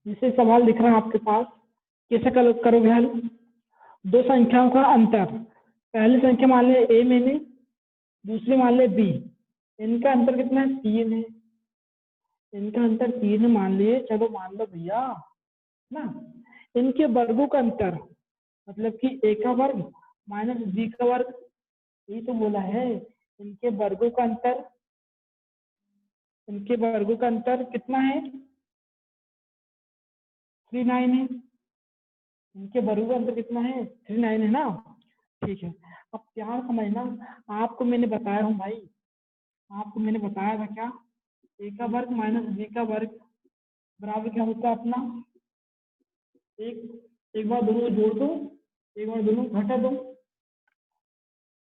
जैसे सवाल दिख रहा है आपके पास, कैसे करोगे हल? दो संख्याओं का अंतर, पहली संख्या मान ले ए मैंने, दूसरी मान ले बी, इनका अंतर कितना है? 3 है। इनका अंतर 3 मान लिए, चलो मान लो भैया ना। इनके वर्गों का अंतर मतलब कि ए का वर्ग माइनस बी का वर्ग, यही तो बोला है। इनके वर्गों का अंतर, इनके वर्गों का अंतर कितना है? 39 है। इनके वर्गों का अंतर कितना है? 39 है ना। ठीक है, अब प्यार समझना, आपको मैंने बताया हूँ भाई, आपको मैंने बताया था क्या? ए का वर्ग माइनस बी का वर्ग बराबर क्या होता है अपना? एक बार दोनों जोड़ दो, एक बार दोनों घटा दो।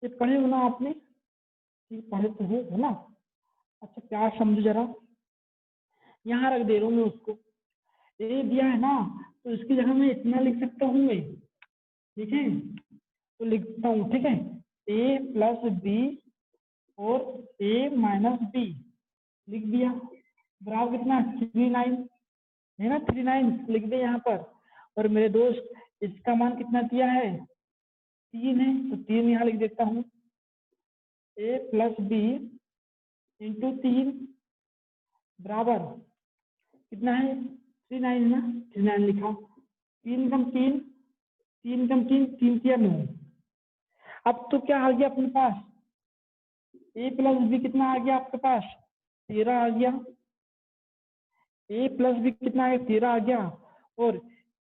ये पढ़े हो ना आपने? ये पढ़े तो है ना? अच्छा प्यार समझो जरा, यहाँ रख दे रहा हूँ मैं उसको। ए दिया है ना, तो इसकी जगह मैं इतना लिख सकता हूँ मैं, ठीक है? तो लिखता हूँ, ठीक है, ए प्लस बी और ए माइनस बी लिख दिया। बराबर कितना? 39 है ना, 39 लिख दे यहाँ पर। और मेरे दोस्त इसका मान कितना दिया है? 3 है, तो 3 यहाँ लिख देता हूँ। ए प्लस बी इंटू 3 बराबर कितना है? 39 है ना, 39 लिखा। 3 कम 3, 3 कम 3, 3 किया 9। अब तो क्या आ गया अपने पास? ए प्लस बी कितना आ गया आपके पास? 13 आ गया। ए प्लस बी कितना आ गया? 13 आ गया। और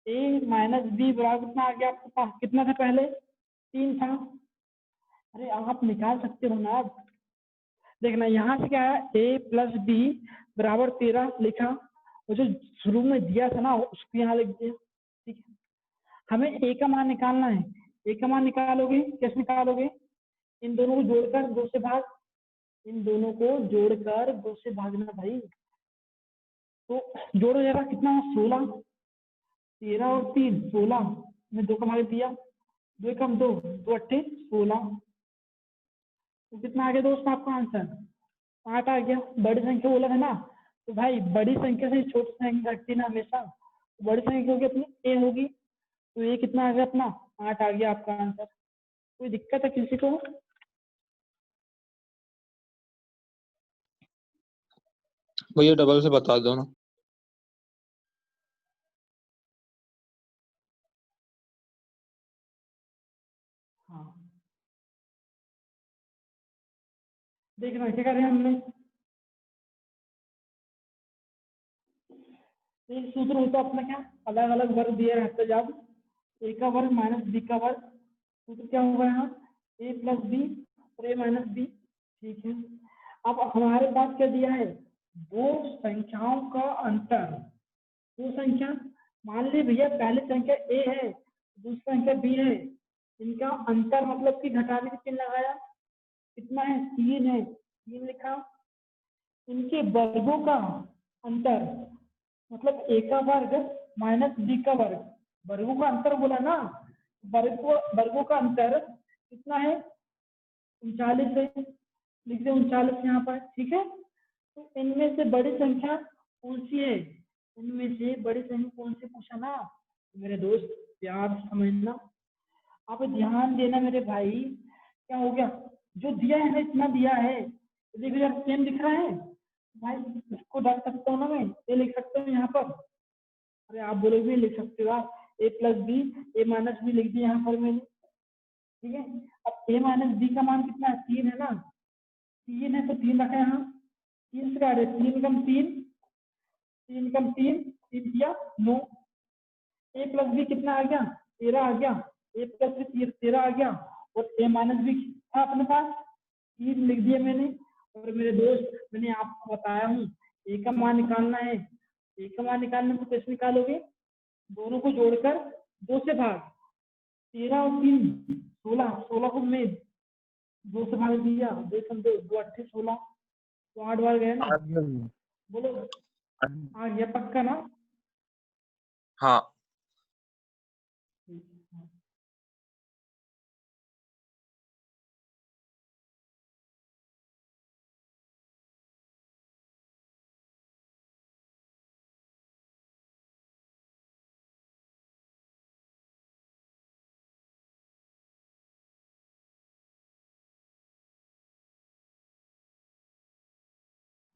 ए माइनस बी बराबर कितना आ गया आपके पास? कितना था पहले? 3 था। अरे आप निकाल सकते हो ना आप। देखना यहाँ से क्या है, ए प्लस बी बराबर 13 लिखा, और जो शुरू में दिया था ना उसको यहाँ लिख दिया। ठीक है, हमें ए का मान निकालना है। ए का मान निकालोगे, कैसे निकालोगे? इन दोनों को जोड़कर 2 से भाग, इन दोनों को जोड़कर 2 से भागना भाई। तो जोड़ो जरा, कितना? 16, 13 और 3 16 में 2 का भाग दिया, 2 कम 2, 2 अट्ठे 16। तो कितना आ गया दोस्त आपका आंसर? 8 आ गया। बड़ी संख्या बोला था ना, तो भाई बड़ी संख्या से छोटी संख्या घटती ना हमेशा, तो बड़ी संख्या होगी अपनी ए होगी। तो ये कितना आ गया अपना? 8 आ गया आपका आंसर। कोई दिक्कत है किसी को? भैया डबल से बता दो ना। हाँ देखना क्या करें हमने, एक सूत्र होता अपना क्या, अलग अलग वर्ग दिए रहते जब, ए का वर्ग माइनस बी का वर्ग, सूत्र क्या होगा यहाँ? ए प्लस बी और ए माइनस बी। ठीक है, अब हमारे पास क्या दिया है? दो संख्याओं का अंतर। दो संख्या, मान ली भैया पहली संख्या ए है, दूसरी संख्या बी है, इनका अंतर मतलब कि घटाने का चिन्ह लगाया, कितना है? 3 है, 3 लिखा। इनके वर्गों का अंतर मतलब ए का वर्ग माइनस बी का वर्ग, वर्गों का अंतर बोला ना, वर्गों का अंतर कितना है? 39 है, लिख दे 39 यहाँ पर। ठीक है, तो इनमें से बड़ी संख्या कौन सी है? इनमें से बड़ी संख्या कौन सी पूछा ना मेरे दोस्त, प्यार समझना, आप ध्यान देना मेरे भाई। क्या हो गया? जो दिया है ना, इतना दिया है, देखो यार सेम दिख रहा है भाई, इसको डाल सकता हूँ ना मैं, ये लिख सकता हूँ यहाँ पर। अरे आप बोलोगे लिख सकते हो आप, ए प्लस बी, ए माइनस बी लिख दिया यहाँ पर मैंने। ठीक है, अब ए माइनस बी का मान कितना है? 3 है ना, 3 है तो 3 रखा है यहाँ, 3 से काटे, 3 कम 3, 3 कम 3, 3 किया 9। ए प्लस बी कितना आ गया? 13 आ गया। ए प्लस बी 13 आ गया, और ए माइनस बी था अपने पास 3 लिख दिया मैंने। और मेरे दोस्त मैंने आपको बताया हूँ, ए का मान निकालना है। ए का मान निकालने को कैसे निकालोगे? दोनों को जोड़कर 2 से भाग, 13 और 3 16, 16 को मैं 2 से भाग दिया, 2 कम 2, 2 अट्ठे 16, तो 8 बार गए ना। बोलो आ गया पक्का ना? हाँ।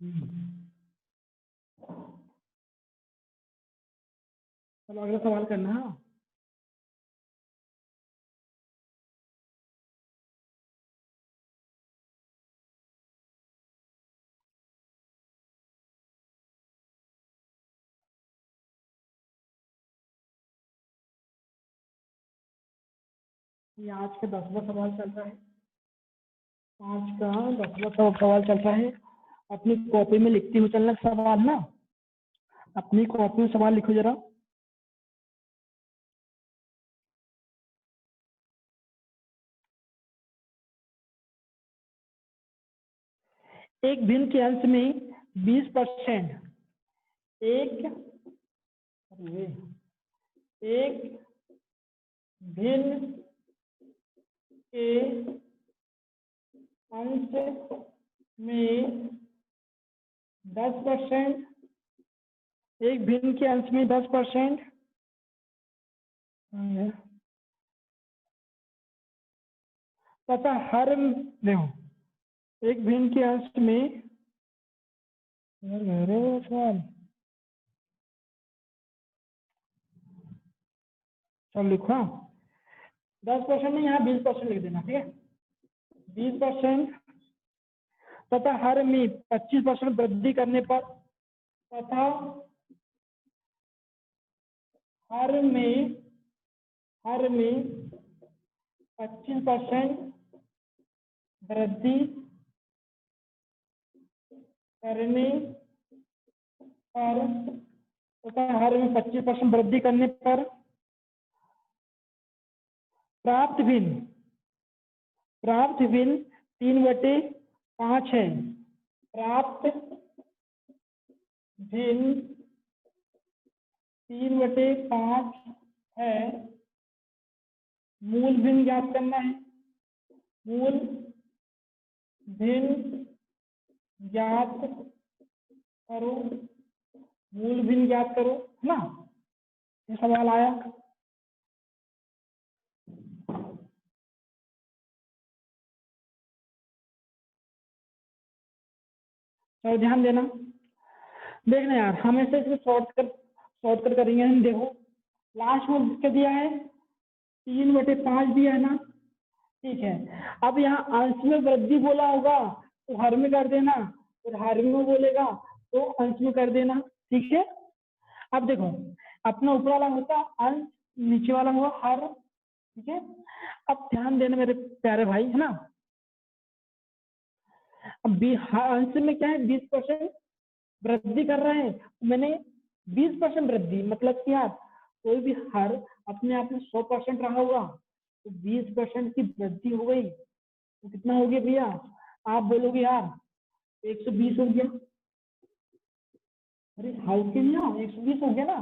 चलो अगला सवाल करना है। ये आज का 10वां सवाल चल रहा है। आज का 10वां सवाल चल रहा है। अपनी कॉपी में लिखती हुई चलना सवाल ना, अपनी कॉपी में सवाल लिखो जरा। एक भिन्न के अंश में 20% एक भिन्न के अंश में 10%, एक भिन्न के अंश में 10% तथा हर देखो एक भिन्न के अंश में सवाल चल लिखो 10% नहीं, यहाँ 20% लिख देना, ठीक है। 20% तथा हर में 25% वृद्धि करने पर तथा हर में 25% वृद्धि करने पर तथा हर में 25% वृद्धि करने पर प्राप्त भिन्न 3/5 है। प्राप्त भिन्न 3/5 है। मूल भिन्न ज्ञात करना है। मूल भिन्न ज्ञात करो, मूल भिन्न ज्ञात करो, है ना। ये सवाल आया। तो ध्यान देना, देखना यार, हमेशा इसको शॉर्टकट करेंगे हम। देखो लास्ट में क्या दिया है, 3/5 दिया है ना, ठीक है। अब यहाँ अंश में वृद्धि बोला होगा तो हर में कर देना, और हर में बोलेगा तो अंश में कर देना, ठीक है। अब देखो अपना ऊपर वाला होगा अंश, नीचे वाला होगा हर, ठीक है। अब ध्यान देना मेरे प्यारे भाई, है ना। अब अंश में क्या है, 20% वृद्धि कर रहा है, मैंने 20% वृद्धि मतलब कि यार कोई भी हर अपने आप में 100% रहा होगा तो 20% की वृद्धि हो गई तो कितना हो गया भैया, आप बोलोगे यार 120 हो गया। अरे हाउ के लिए 120 हो गया ना।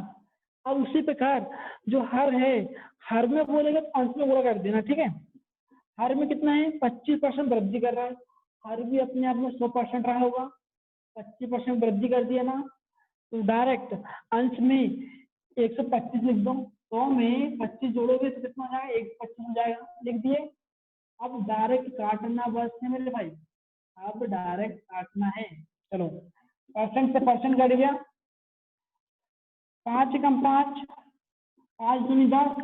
अब उसी प्रकार जो हर है, हर में बोलेगा तो अंश में पूरा कर देना, ठीक है। हर में कितना है, 25% वृद्धि कर रहा है, हर भी अपने आप में 100% रहा होगा, 25% वृद्धि कर दिया ना, तो डायरेक्ट अंश में 125 लिख दो। 100 में 25 जोड़ोगे तो कितना हो जाएगा, 125 हो जाएगा, लिख दिए। अब डायरेक्ट काटना बस है मेरे भाई, अब डायरेक्ट काटना है। चलो परसेंट से परसेंट कट गया, 5 कम 5, 5 दूनी 10,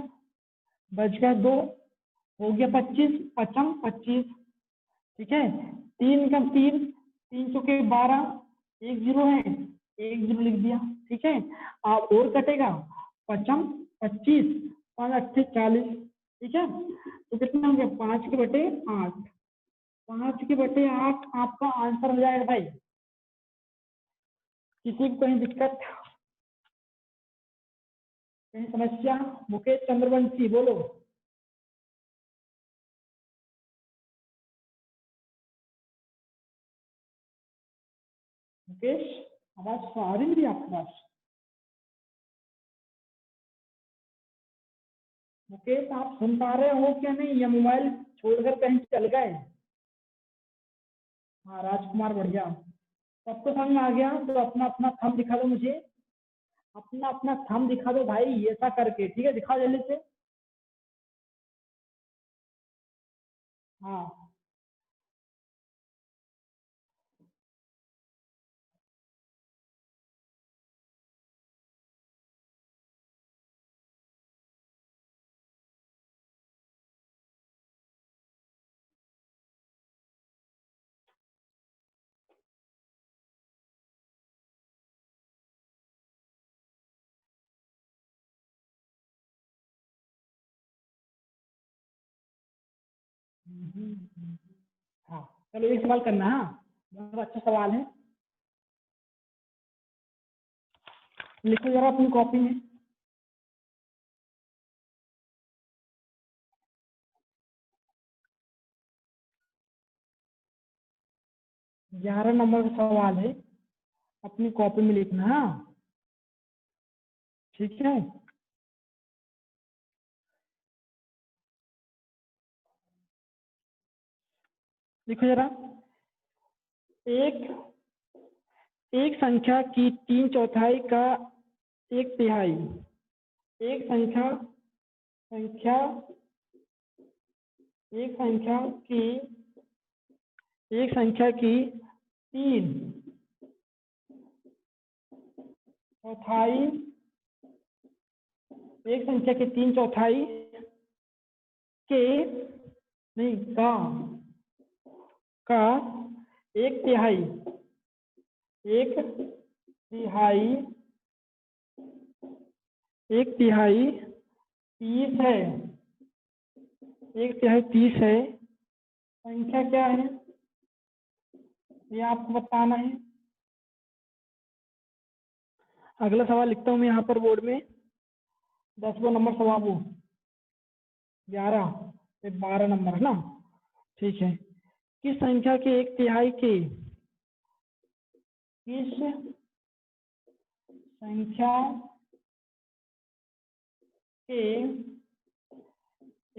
बच गया 2, हो गया 25, 55 25, ठीक है। 3 कम 3, 3 चौके 12, 1 0 है, 1 0 लिख दिया, ठीक है। आप और कटेगा 55 25, 5 8 40, ठीक है। तो कितना हो गया, 5/8, 5/8 आपका आंसर हो जाएगा भाई। किसी को कहीं दिक्कत, कहीं समस्या? मुकेश चंद्रवंशी बोलो। मुकेश आवाज आ रही मेरी आपके पास? मुकेश आप सुन पा रहे हो क्या नहीं, या मोबाइल छोड़कर कहीं चल गए? हाँ राजकुमार बढ़िया, सबको समझ में आ गया तो अपना अपना थंब दिखा दो मुझे, अपना अपना थंब दिखा दो भाई ऐसा करके, ठीक है। दिखाओ जल्दी से। हाँ हाँ चलो एक सवाल करना। हाँ बहुत अच्छा सवाल है, लिखो जरा अपनी कॉपी में। ग्यारह नंबर का सवाल है, अपनी कॉपी में लिखना। हाँ ठीक है। लिखो जरा। एक एक संख्या की 3/4 का 1/3। एक संख्या संख्या एक संख्या की एक संख्या की 3/4 एक संख्या के 3/4 के नहीं का 1/3 1/3 30 है। 1/3 30 है। संख्या क्या है ये आपको बताना है। अगला सवाल लिखता हूँ मैं यहाँ पर बोर्ड में। 10वां नंबर सवाल, वो 11 ये 12 नंबर है ना। ठीक है। किस संख्या के 1/3 के किस संख्या के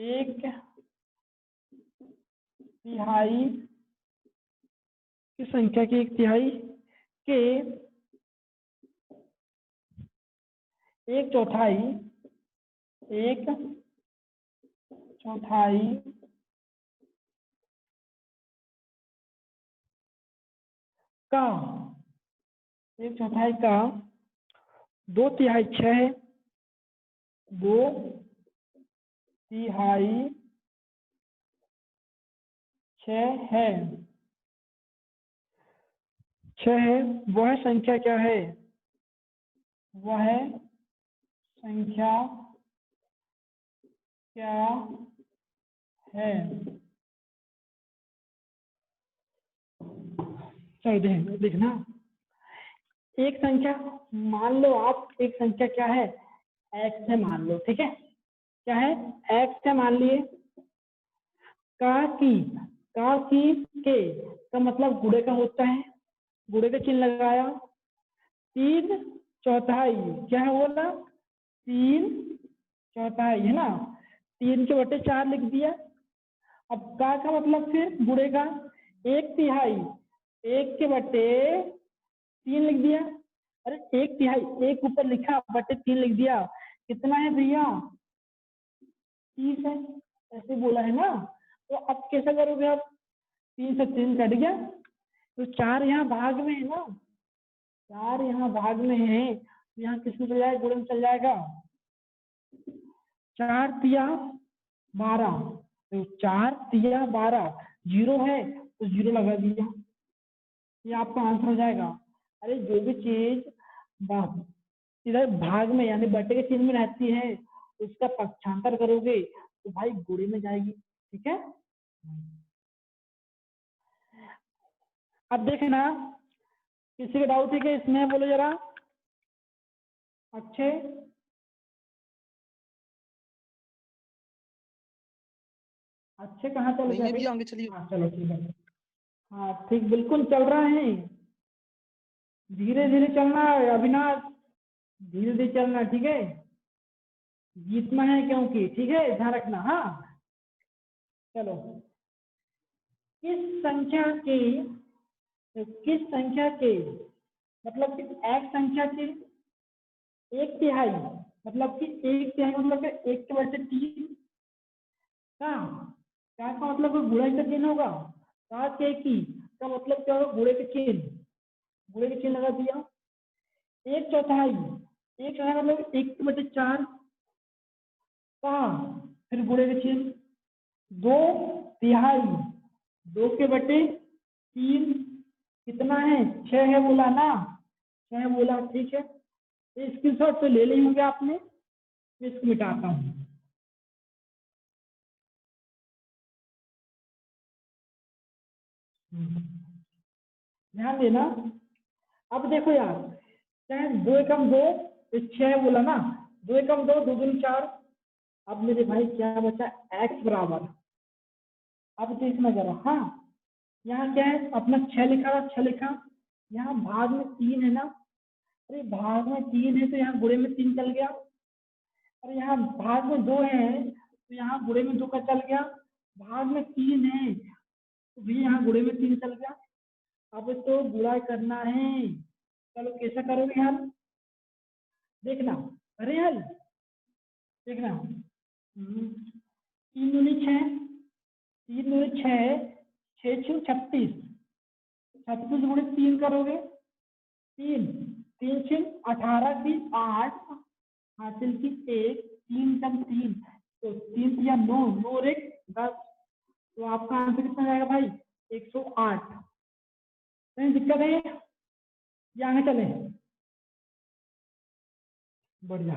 1/3 किस संख्या के 1/3 के 1/4 का 1/4 का 2/3 6 है। 2/3 6 है। 6 है। वह संख्या क्या है? वह संख्या क्या है? चलो देखना। एक संख्या मान लो, आप एक संख्या क्या है एक्स है मान लो, ठीक है। क्या है? एक्स है मान लिए। का के का मतलब गुणे का होता है, गुणे का चिन्ह लगाया। 3/4 क्या है बोला? 3/4 है ना। 3/4 लिख दिया। अब का मतलब फिर गुणे का 1/3 1/3 लिख दिया। अरे 1/3 एक ऊपर लिखा बटे 3 लिख दिया। कितना है भैया? 30 है। ऐसे बोला है ना। तो अब कैसा करोगे? आप 3 से 3 कट गया, तो 4 यहाँ भाग में है ना। 4 यहाँ भाग में है, यहाँ किसमें चल जाएगा? गुणे में चल जाएगा। 4×3 = 12, तो 4×3 = 12। 0 है तो 0 लगा दिया, ये आपका आंसर हो जाएगा। अरे जो भी चीज इधर भाग में यानी बटे के चिन्ह में रहती है, उसका पक्षांतर करोगे तो भाई गुणे में जाएगी। ठीक है। अब देखना, किसी का डाउट है क्या इसमें? बोलो जरा। अच्छे कहाँ चले नहीं गए है भाई? भैया, आगे चलिए। हाँ चलो ठीक है। हाँ ठीक, बिल्कुल चल रहा है। धीरे धीरे चलना है अविनाश, धीरे धीरे चलना, ठीक है। जीतना है क्योंकि, ठीक है, ध्यान रखना। हाँ चलो। किस संख्या के मतलब कि एक संख्या के 1/3 मतलब कि 1/3 मतलब 1/3 का मतलब गुणे का चिन्ह होगा। का मतलब क्या होगा? गुणे के चिन्ह लगा दिया। 1/4 मतलब 1/4 का फिर गुणे के चिन्ह। 2/3 2/3 कितना है? 6 है बोला ना। 6 बोला, ठीक है। स्क्रीनशॉट तो ले ली होंगे आपने, इसको मिटाता हूँ। ध्यान देना। अब देखो यार, चाहे 2 एकम 2 6 बोला ना, 2 एकम 2 2 दूनी 4। अब मेरे भाई क्या बचा, x बराबर, अब देखना जरा, हाँ यहाँ क्या है अपना 6 लिखा, 6 लिखा, यहाँ भाग में 3 है ना, अरे भाग में 3 है तो यहाँ गुणे में 3 चल गया, और यहाँ भाग में 2 है तो यहाँ गुणे में 2 का चल गया, भाग में 3 है तो भी यहाँ गुणे में 3 चल गया। अब तो गुणा करना है, चलो कैसा करोगे यार, देखना, अरे यार देखना, 3 दूनी 6, 3 दूनी 6, 6 छः 36, 36 गुणे 3 करोगे, 3 3 छः 18 की 8, हासिल की 1, 3 कम 3 तो 3 या 9, 9 और 1 10, तो आपका आंसर कितना जाएगा भाई, 108। नहीं दिक्कत है ये आगे चले, बढ़िया।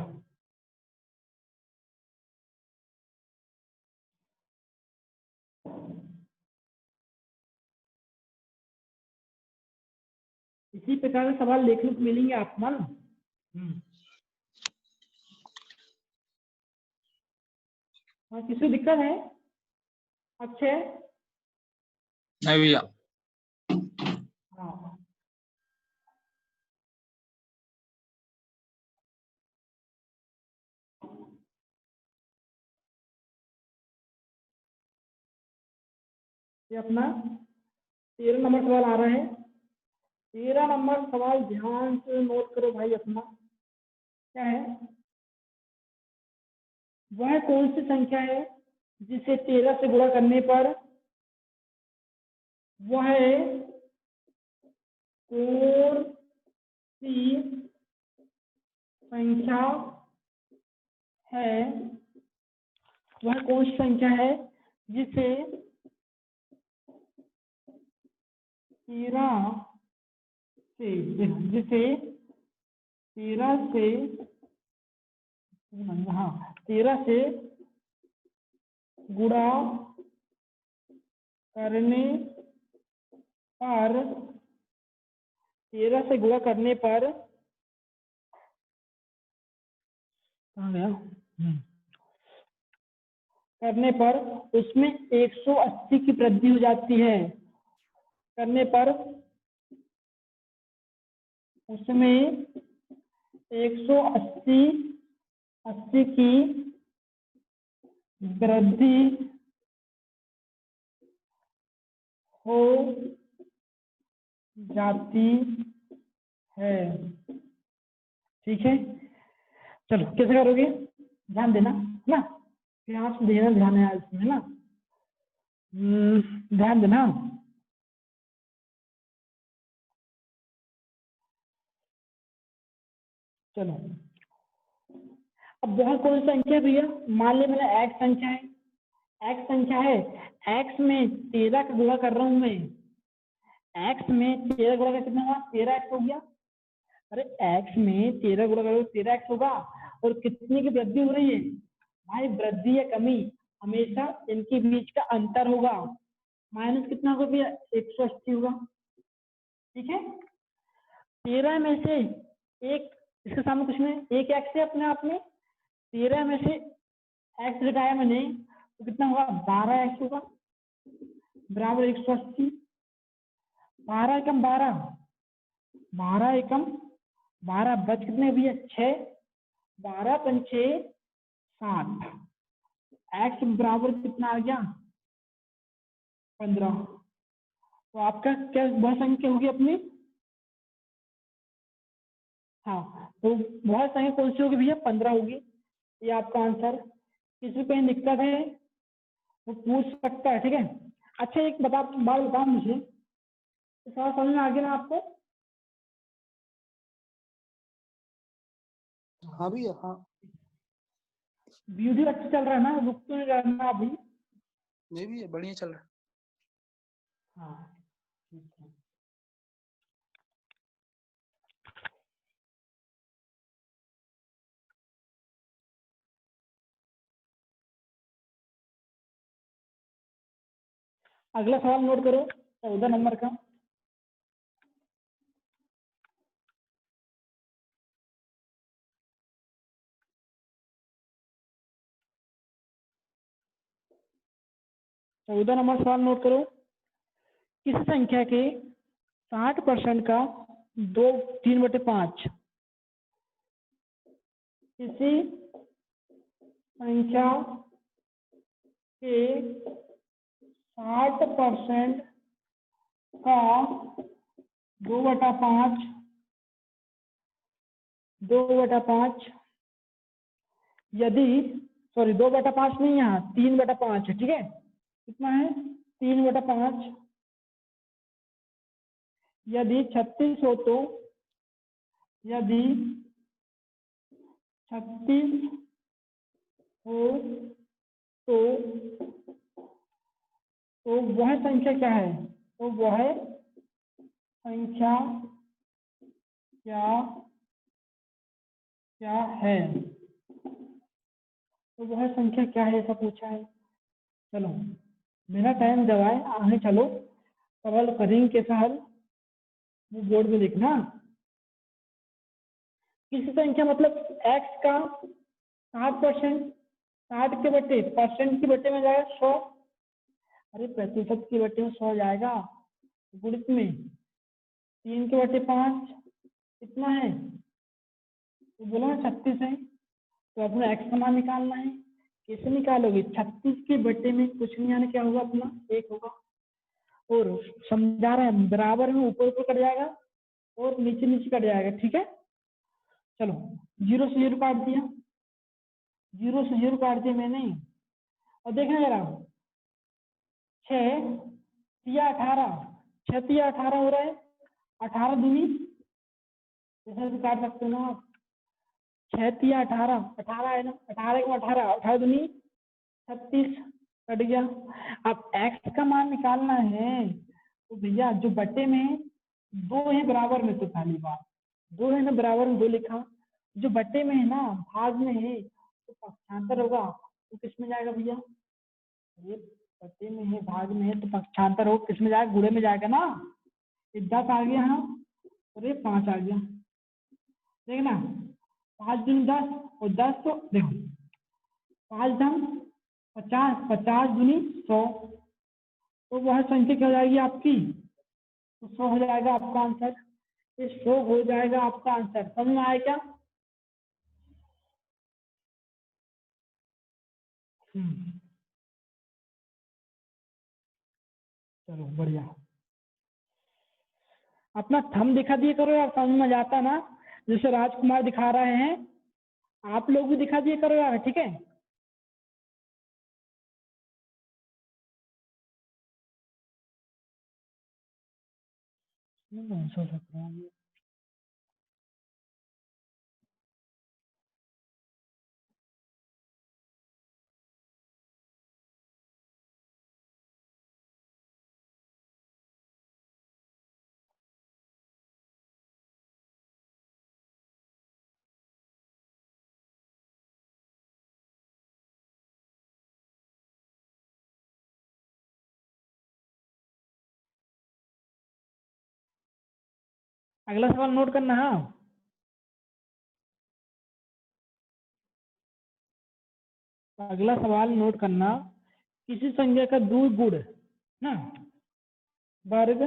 इसी प्रकार के सवाल देखने को मिलेंगे आप मन। हाँ किसी दिक्कत है, अच्छे, नहीं भैया। हाँ ये अपना 13 नंबर सवाल आ रहा है, 13 नंबर सवाल ध्यान से नोट करो भाई अपना, क्या है, वह कौन सी संख्या है जिसे 13 से गुणा करने पर वह कौन सी संख्या है, वह कौन सी संख्या है जिसे 13 से, जिसे 13 से, हाँ 13 से गुणा करने पर, 13 से गुणा करने पर, कहाँ गया, करने पर उसमें 180 की वृद्धि हो जाती है, करने पर उसमें 180 80 की वृद्धि हो जाती है, ठीक है। चलो कैसे करोगे, ध्यान देना ना, ध्यान से देना, ध्यान है इसमें ना, ध्यान देना। चलो अब बहुत कौन सी संख्या है भैया, मान ली मैंने x संख्या है, x संख्या है, x में 13 का गुणा कर रहा हूं मैं, x में 13 गुणा कर कितना हुआ, 13x हो गया, अरे x में 13 गुणा करो 13x होगा, और कितने की वृद्धि हो रही है भाई, वृद्धि या कमी हमेशा इनके बीच का अंतर होगा, माइनस कितना होगा भैया, 180 होगा, ठीक है। 13 में से एक, इसके सामने कुछ नहीं, एक एक्स है अपने आप में, 13 में से एक्स घटाया मैंने तो कितना होगा, 12x होगा, बराबर 180, 12 एकम 12, 12 एकम 12 बच कितने भैया 6, 12 पंचे 60, एक्स बराबर कितना आ गया 15, तो आपका क्या बहुत संख्या होगी अपनी, हाँ तो बहुत संख्या कौन सी होगी भैया, 15 होगी, ये आपका आंसर। किसी को कहीं दिक्कत है वो पूछ सकता है, ठीक है। अच्छा एक बात बताओ मुझे, सवाल समझ में आ गया ना आपको, हाँ भैया हाँ। वीडियो अच्छा चल रहा है ना, रुक तो नहीं रहना अभी, नहीं भैया बढ़िया चल रहा है। हाँ ठीक है। अगला सवाल नोट करो, 14 नंबर का। चौदह नंबर सवाल नोट करो। किसी संख्या के 60% का 3/5 किसी संख्या के 60% का 2/5 यदि 2/5 नहीं, यहाँ 3/5 है, ठीक है। कितना है? 3/5 यदि 36 हो तो, यदि 36 हो तो वह संख्या क्या है? तो वह संख्या क्या है? तो वह संख्या क्या है, ऐसा पूछा है। चलो मेरा टाइम दवाए, आगे चलो सवाल करेंगे कैसा हल, वो बोर्ड में लिखना। किसी संख्या मतलब x का 60%, 60 के बट्टे परसेंट की बट्टे में जाएगा 100, अरे प्रतिशत की बट्टे में 100 जाएगा, गुणित में 3/5 कितना है? तो बोला ना 36 है, तो अपना x का मान निकालना है। कैसे निकालोगे? 36 के बट्टे में कुछ नहीं आने, क्या होगा अपना 1 होगा। और समझा रहे हैं, बराबर में ऊपर ऊपर कट जाएगा और नीचे नीचे कट जाएगा, ठीक है। चलो 0 से 0 काट दिया, 0 से 0 काट दिया मैंने। और देखना जरा, 6 तिया 18, 6 तिया 18 हो रहा है, 18 दूनी, इधर भी काट सकते हो ना आप। 6 तिया 18, 18 है ना, 18 को 18, 18 दूनी 36, कट गया। अब x का मान निकालना है, तो भैया जो बट्टे में 2 है बराबर में, तो पहली बात 2 है ना, बराबर में 2 लिखा। जो बट्टे में है ना, भाग में है, तो पक्षांतर होगा, तो किस में जाएगा भैया? ये बट्टे में है, भाग में है, तो पक्षांतर हो किस में जाएगा? गुणे में जाएगा ना। 10 आ गया यहाँ, और ये 5 आ गया, देखना 5 दूनी 10 और 10, तो देखो 5 10 50, 50 दूनी 100, तो वह संख्या क्या हो जाएगी आपकी? तो 100 हो जाएगा आपका आंसर। ये 100 हो जाएगा आपका आंसर। समझ में आया क्या? चलो बढ़िया। अपना थंब दिखा दिए करो यार, समझ में जाता ना। जैसे राजकुमार दिखा रहे हैं, आप लोग भी दिखा दिए करो यार, ठीक है। अगला सवाल नोट करना। हाँ, अगला सवाल नोट करना। किसी संख्या का 2 गुण ना वर्ग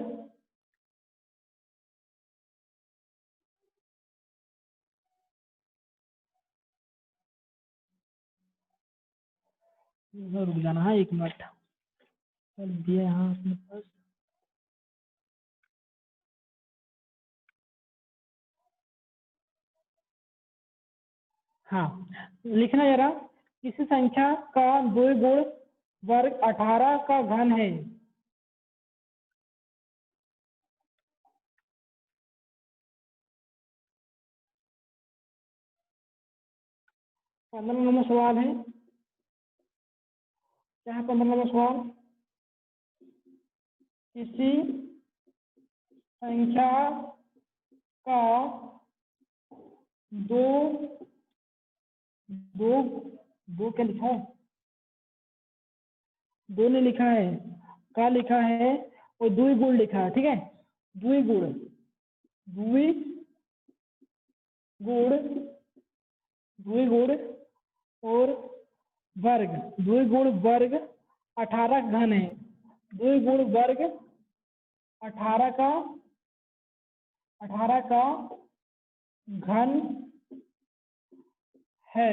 रुक जाना, हाँ 1 मिनट दिया यहाँ अपने पास। हाँ लिखना जरा, किसी संख्या का 2 गुण वर्ग 18 का घन है। पंद्रह नंबर सवाल है, क्या है 15 नंबर सवाल? किसी संख्या का 2 क्या लिखा है? 2 ने लिखा है, क्या लिखा है? और द्विगुण लिखा है, ठीक है, द्विगुण, द्विगुण और वर्ग, द्विगुण वर्ग 18 घन है, द्विगुण वर्ग 18 का घन है,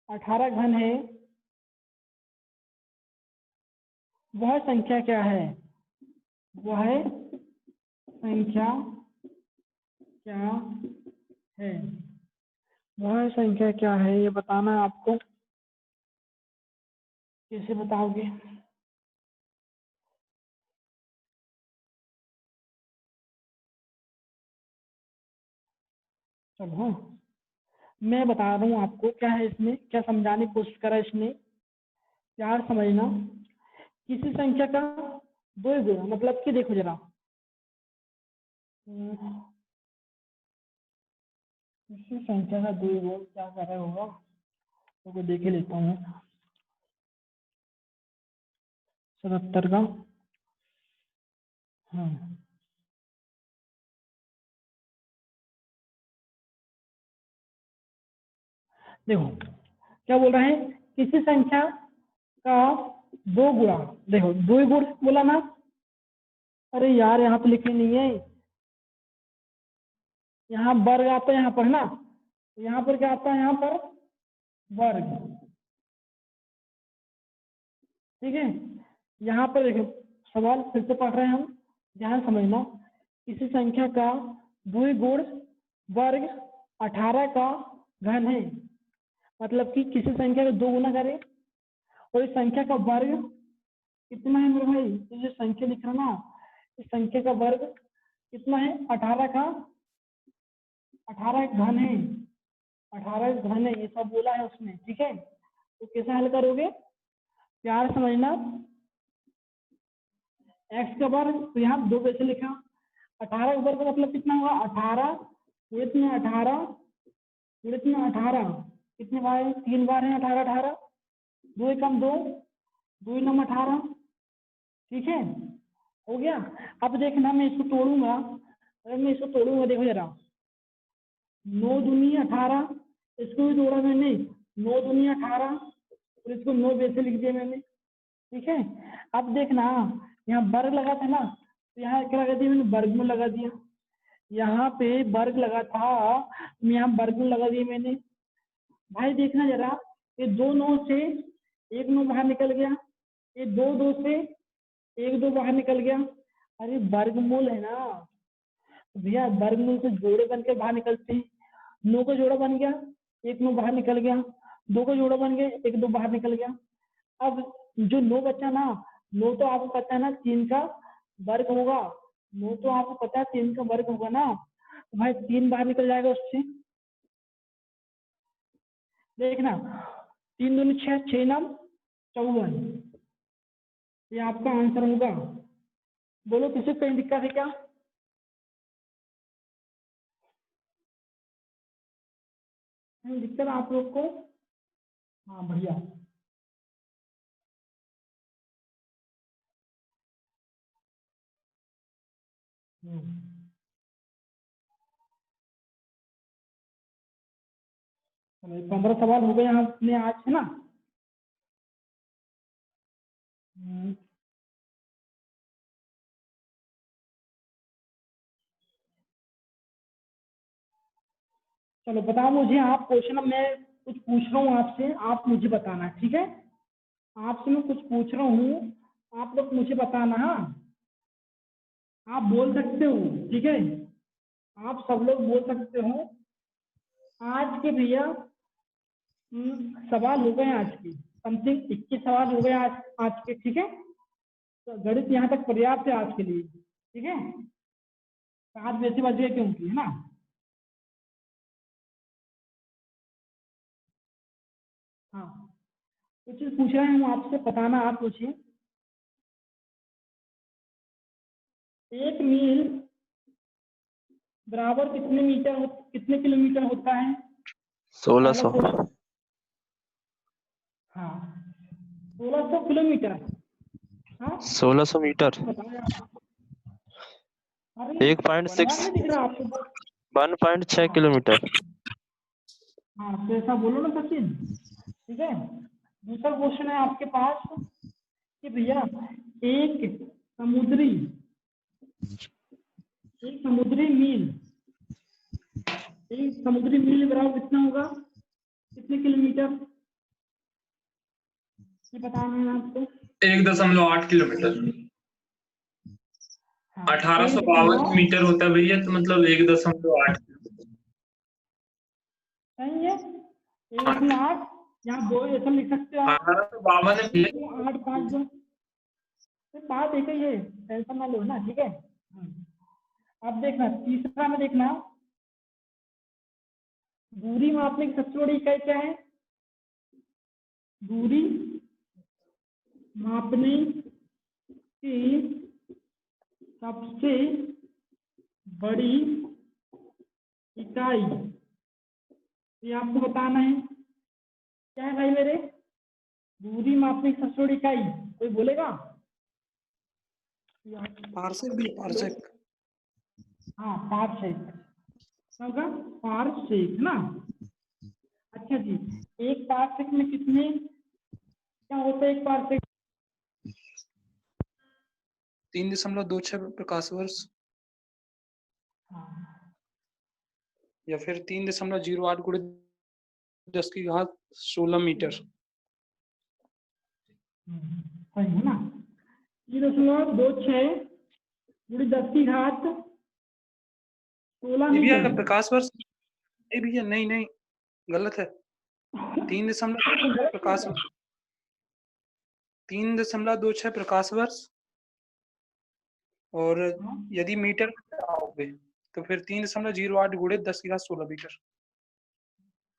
18 घन है, वह संख्या क्या है, वह संख्या क्या है, वह संख्या क्या है, ये बताना है आपको। कैसे बताओगे? चलो हाँ, मैं बता रहा हूँ आपको क्या है इसमें, क्या समझाने की कोशिश करा इसने, प्यार समझना। किसी संख्या का द्विगुण मतलब कि देखो जरा, किसी संख्या का द्विगुण क्या कर रहा होगा, तो देख ही लेता हूँ। 77 का, हाँ देखो क्या बोल रहा है, किसी संख्या का दो गुणा, देखो दो गुण बोला ना, अरे यार यहाँ पे लिखे नहीं है, यहाँ वर्ग आता है यहाँ पर ना, यहाँ पर क्या आता है, यहाँ पर वर्ग, ठीक है। यहाँ पर देखो सवाल फिर से पढ़ रहे हैं हम, ध्यान समझना। किसी संख्या का द्विगुण वर्ग 18 का घन है, मतलब कि किसी संख्या का 2 गुना करें और इस संख्या का वर्ग कितना है मेरे भाई, तो जो संख्या लिख रहा ना, इस संख्या का वर्ग कितना है, 18 का, 18 घन है, 18 घन है, ये सब बोला है उसने, ठीक है। तो कैसे हल करोगे, प्यार समझना। x का वर्ग, तो यहाँ 2 कैसे लिखा, 18 का वर्ग मतलब कितना होगा, 18 गुणित में 18 गुणित में 18, कितने बार है, 3 बार है 18 18, 2 कम 2, 2 नम 18, ठीक है, हो गया। अब देखना मैं इसको तोड़ूंगा, अगर मैं इसको तोड़ूंगा देखो जरा, 9 दूनी 18, इसको भी तोड़ा मैंने, 9 दूनी 18 और इसको 9 वैसे लिख दिया मैंने, ठीक है। अब देखना यहाँ वर्ग लगा था ना, तो यहाँ क्या लगा दिया मैंने, वर्ग में लगा दिया, यहाँ पे वर्ग लगा था, यहाँ वर्ग में लगा दिया मैंने। भाई देखना जरा, ये 2 9 से 1 9 बाहर निकल गया, ये 2 2 से 1 2 बाहर निकल गया, अरे वर्गमूल है ना भैया, वर्गमूल से जोड़े बनकर बाहर निकलते हैं, 9 का जोड़ा बन गया, 1 9 बाहर निकल गया, 2 का जोड़ा बन गया, 1 2 बाहर निकल गया। अब जो 9 बचा ना, 9 तो आपको पता है ना 3 का वर्ग होगा, 9 तो आपको पता है 3 का वर्ग होगा ना, तो भाई 3 बाहर निकल जाएगा उससे, देखना 3 दूनी 6, 6 नाम 54, ये आपका आंसर होगा। बोलो किसी को कहीं दिक्कत है क्या, कहीं दिक्कत आप लोग को, हाँ बढ़िया। चलो 15 सवाल हो गए यहाँ अपने आज, है ना। चलो बताओ मुझे आप क्वेश्चन, मैं कुछ पूछ रहा हूँ आपसे, आप मुझे बताना, ठीक है। आपसे मैं कुछ पूछ रहा हूँ, आप लोग मुझे बताना, हाँ आप बोल सकते हो, ठीक है, आप सब लोग बोल सकते हो। आज के भैया सवाल हो गए आज के, समथिंग 21 सवाल हो गए आज के, ठीक है। तो गणित यहाँ तक पर्याप्त है आज के लिए, ठीक है, 7 वैसे बज गए क्योंकि, है ना। हाँ कुछ पूछ रहे हैं हम आपसे, बताना आप पूछिए। 1 मील बराबर कितने मीटर, कितने किलोमीटर होता है, 1600। हाँ 1600 किलोमीटर, हाँ 1600 मीटर बताया। अरे 1.6 नहीं दिख रहा आपको? 1.6 हाँ किलोमीटर। हाँ, तो ऐसा बोलो ना सचिन, ठीक है। दूसरा क्वेश्चन है आपके पास कि भैया एक समुद्री मील, एक समुद्री मील बराबर कितना होगा, कितने किलोमीटर, ये बताना है आपको। 1.8 किलोमीटर। हाँ 1852 मीटर होता है भैया, तो मतलब 1.8। सही है, 1.8, यहाँ 2 ऐसा लिख सकते हो आप, 1852 है भैया। 852, बात एक ही है, टेंशन ना लो ना, ठीक है। अब देखना तीसरा में, देखना दूरी मापने की सबसे बड़ी इकाई क्या है, दूरी मापने की सबसे बड़ी इकाई, ये आपको बताना है। क्या है भाई मेरे, दूरी मापने की सबसे बड़ी इकाई, कोई बोलेगा? पार्सेक भी, पार्सेक। हाँ पारसेक, होगा पारसेक ना। अच्छा जी, एक पारसेक में कितने, क्या होता है एक पारसेक? 3.26 प्रकाश वर्ष, हाँ या फिर 3.08 गुणित 10⁻16 मीटर। सही है ना, 0.26 गुणित 10⁻16 ये भैया मीटर। प्रकाश वर्ष, नहीं भैया, नहीं नहीं, गलत है। 3.26 प्रकाश वर्ष, 3.26 प्रकाश वर्ष। और हाँ, यदि मीटर में आओगे तो फिर 3.08 गुणित 10⁻16 मीटर।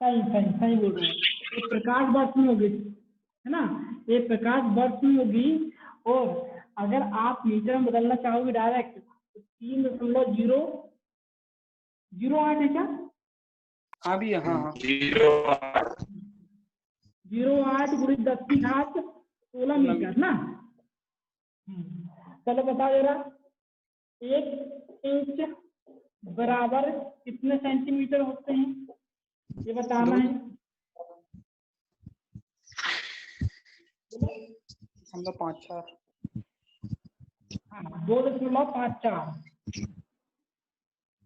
सही सही सही बोल रहे हैं, ये प्रकाश वर्ष में होगी, है ना, ये प्रकाश वर्ष में होगी। और अगर आप मीटर में बदलना चाहोगे डायरेक्ट, तो 3.008 है क्या, हाँ भैया, हाँ हाँ। 0.08 गुणित 10⁻16 मीटर ना। चलो बताओ जरा, 1 इंच बराबर कितने सेंटीमीटर होते हैं, ये बताना है। 2.54। हाँ 2.54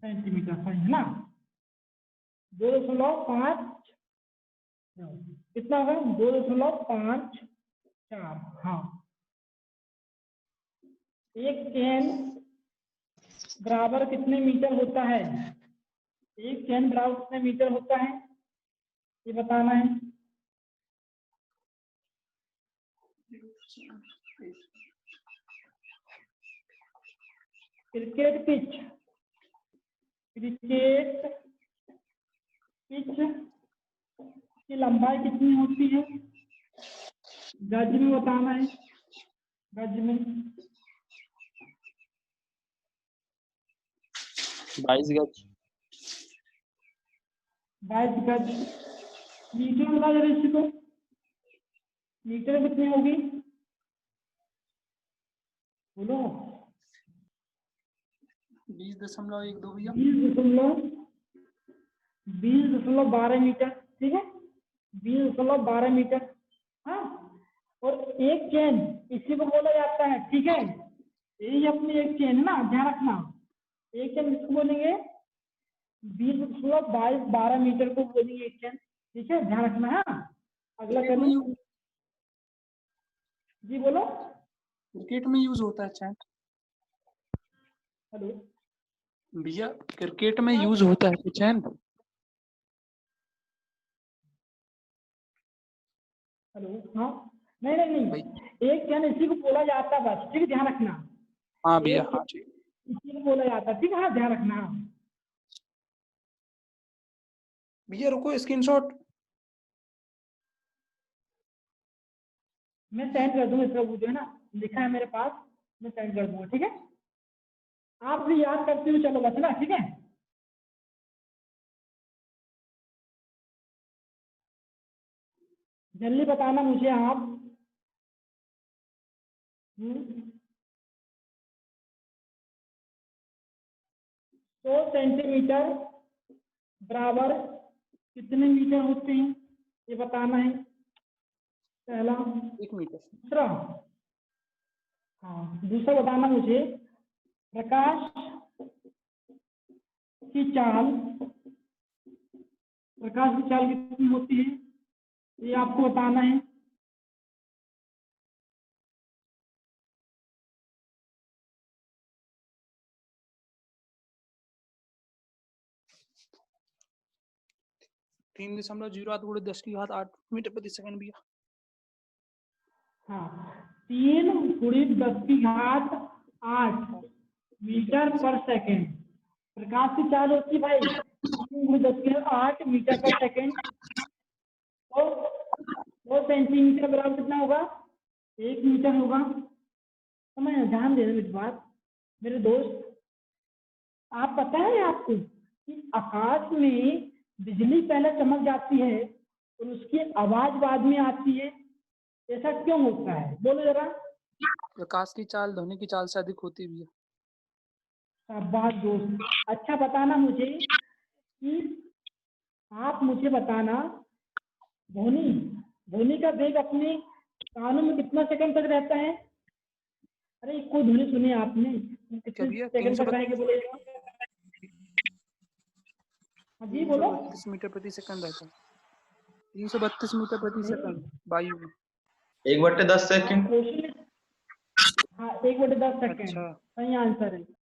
सेंटीमीटर, सही है ना, 2.5, कितना होगा 2.54। हाँ, एक चैन बराबर कितने मीटर होता है, एक चैन बराबर कितने मीटर होता है, ये बताना है। क्रिकेट पिच, क्रिकेट पिच की लंबाई कितनी होती है, गज में बताना है, गज में। 22 गज। 22 गज। मीटर में बता जरा इसी को, मीटर में कितनी होगी, बोलो। 20.12 भैया। 20.12 मीटर, ठीक है, 20.12 मीटर। हाँ, और एक चेन इसी को बोला जाता है, ठीक है, यही अपनी एक चेन है ना, ध्यान रखना, एक चेन इसको बोलेंगे 20.22 मीटर को बोलेंगे एक चेन, ठीक है, ध्यान रखना है। अगला करिए जी, बोलो। क्रिकेट में यूज होता है चैन हेलो भैया, क्रिकेट में यूज होता है चैन। हेलो, हाँ, नहीं नहीं नहीं, एक चैन इसी को बोला जाता है बस, ठीक है, ध्यान रखना, हाँ भैया, एक हाँ ठीक। इसी को बोला जाता है, ठीक है, हाँ ध्यान रखना। भैया रुको, स्क्रीनशॉट। मैं सेंड कर दूंगा, इसका वो जो है ना लिखा है मेरे पास, मैं सेंड कर दूंगा, ठीक है, आप भी याद करते हुए चलो बस ना, ठीक है। जल्दी बताना मुझे आप, 100 सेंटीमीटर बराबर कितने मीटर होते हैं, ये बताना है पहला। 1 मीटर। दूसरा, हाँ दूसरा बताना मुझे, प्रकाश की चाल कितनी होती है, ये आपको बताना है। तीन 3.08 गुणे 10⁸ मीटर प्रति सेकंड भैया। हाँ 3 × 10⁸ मीटर पर सेकंड प्रकाश की चाल होती है भाई, 3 × 10⁸ मीटर पर सेकंड। तो 2 सेंटीमीटर बराबर कितना होगा, 1 मीटर होगा। समझ ध्यान देना मेरी बात मेरे दोस्त। आप पता है आपको कि आकाश में बिजली पहले चमक जाती है और उसकी आवाज बाद में आती है, ऐसा क्यों होता है, बोलो जरा। प्रकाश की चाल ध्वनि की चाल से अधिक होती है भैया। शाबाश दोस्त। अच्छा बताना मुझे कि आप मुझे बताना, ध्वनि का वेग अपने कानों में कितना सेकंड तक रहता है। अरे कोई ध्वनि सुनी आपने, कितने भैया सेकंड तक रहेंगे बोलेगा। हाँ जी बोलो। 332 मीटर प्रति सेकंड रहता है। 332 मीटर प्रति सेकंड वायु में। 1/10 सेकंड। हाँ 1/10 सेकंड अच्छा। सही आंसर है।